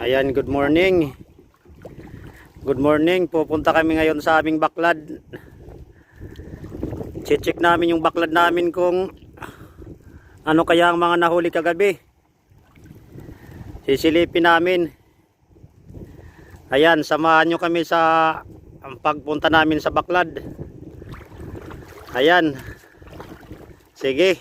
Ayan, good morning. Good morning. Pupunta kami ngayon sa aming baklad. Check namin yung baklad namin kung ano kaya ang mga nahuli kagabi. Sisilipin namin. Ayan, samahan nyo kami sa pagpunta namin sa baklad. Ayan. Sige.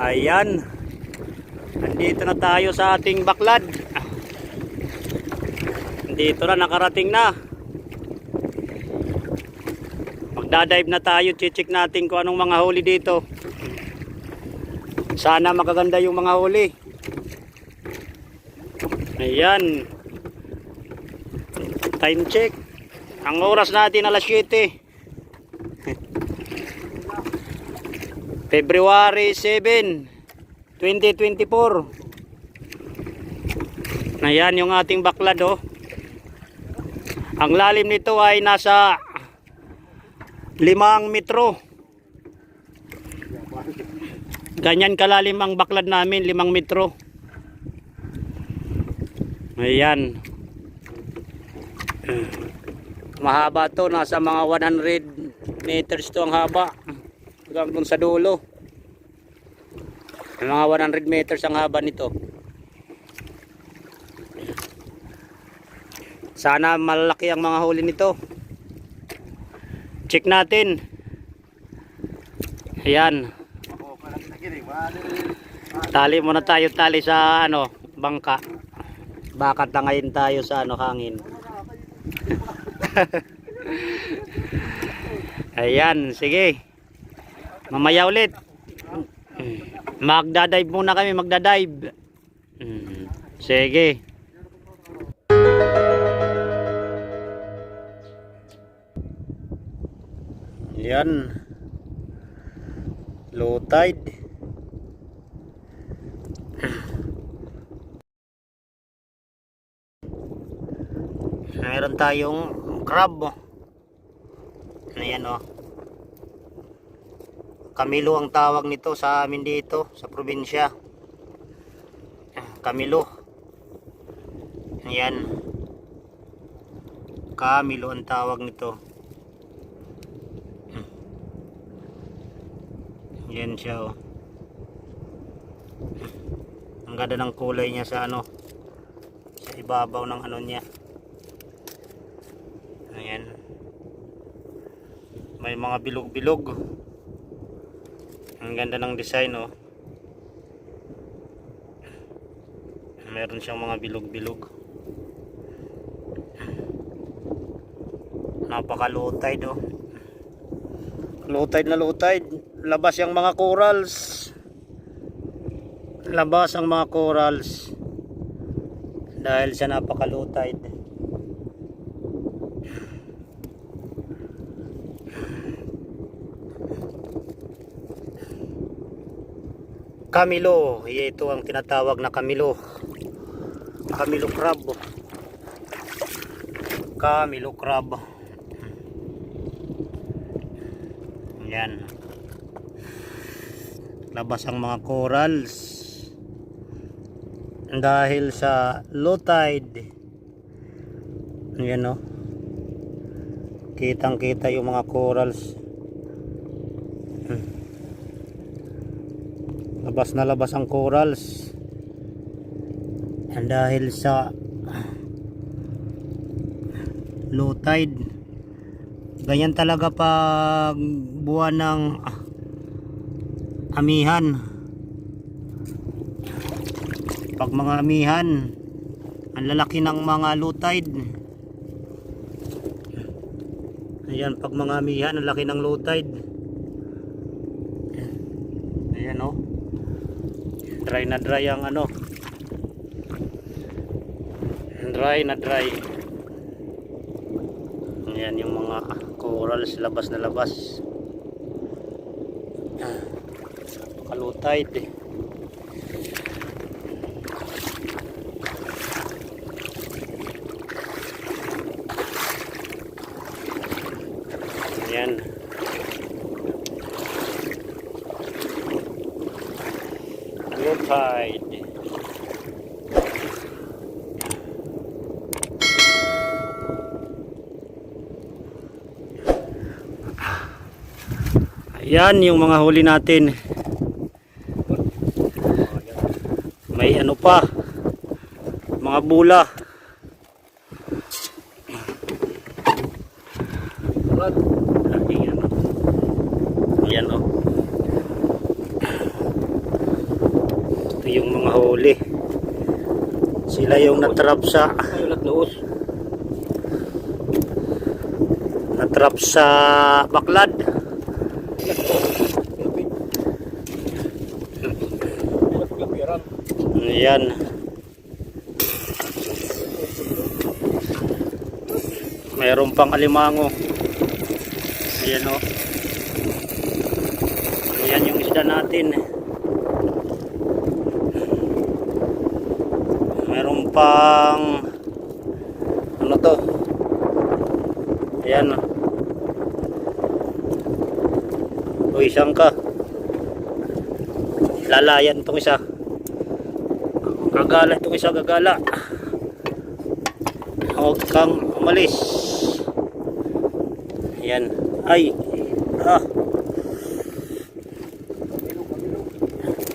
Ayan. Nandito na tayo sa ating baklad. Dito na, nakarating na. Magdadive na tayo, check natin kung anong mga huli dito. Sana makaganda yung mga huli. Ayan. Time check. Ang oras natin alas 7. February 7, 2024. Ayan yung ating baklad, oh. Ang lalim nito ay nasa 5 metro. Ganyan kalalim ang baklad namin, 5 metro. Ayan. Mahaba to, nasa mga 100 meters to ang haba. Hanggang dun sa dulo. Mga 100 meters ang haba nito. Sana malaki ang mga huli nito. Check natin. Ayan. Tali muna tayo, tali sa bangka. Baka tangayin tayo sa hangin. Ayan, sige. Mamaya ulit. Magdadive muna kami, magdadive. Sige. Yan. Low tide. Meron tayong crab. Ayan, oh. Kamilo ang tawag nito sa amin dito sa probinsya. Kamilo. Ayan. Kamilo ang tawag nito. Ayan siya, oh. Ang ganda ng kulay niya sa sa ibabaw ng niya. Ayan. May mga bilog-bilog. Ang ganda ng design, oh. Meron siyang mga bilog-bilog. Napaka low tide oh. Low tide na low tide. Labas yung mga corals. Labas ang mga corals. Dahil sa napaka low tide. Camilo, ito ang tinatawag na Camilo. Camilo crab. Camilo crab. Yan. Labas ang mga corals dahil sa low tide. Yan oh. Kitang kita yung mga corals. Labas na labas ang corals dahil sa low tide. Ganyan talaga pag buwan ng amihan. Pag mga amihan, ang lalaki ng mga low tide. Ayan, pag mga amihan, ang laki ng low tide. Ayan oh. Dry na dry ang ano. Dry na dry. Ayan yung mga corals, labas na labas. Low tide. Ayan. Low tide. Ayan yung mga huli natin. May ano pa, mga bula. Ayan, ayan oh. Ito yung mga huli. Sila yung natrap sa baklad. Ayan. Mayroon pang alimango. Ayan o. Ayan yung isda natin. Mayroon pang ano to? Ayan o. Uy, isang ka. Lalayan itong isa. Gagala itong isa, gagala. Huwag kang umalis. Ayan. Ay.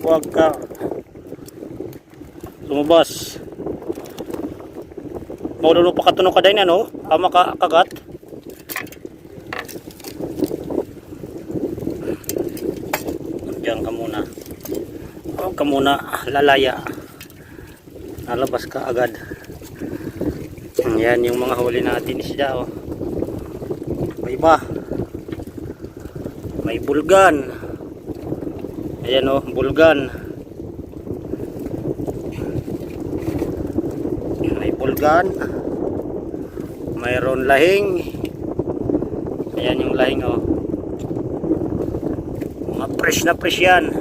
Huwag ka lumabas. Maulolo pa katunog ka din ano? Ama ka kagat. Diyan ka muna. Huwag ka muna lalaya. Nalabas ka agad. Yan yung mga huli natin isda oh. May iba. May bulgan. Ayan oh, bulgan. May bulgan. Mayroon lahing. Ayan yung lahing oh. Mga fresh na fresh yan.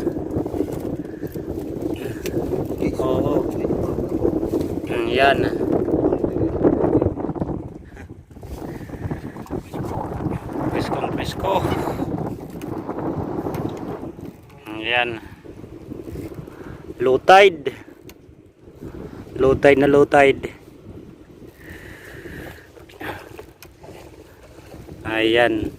Oo. Yan. Preskong presko. Yan. Low tide. Low tide na low tide. Ayan.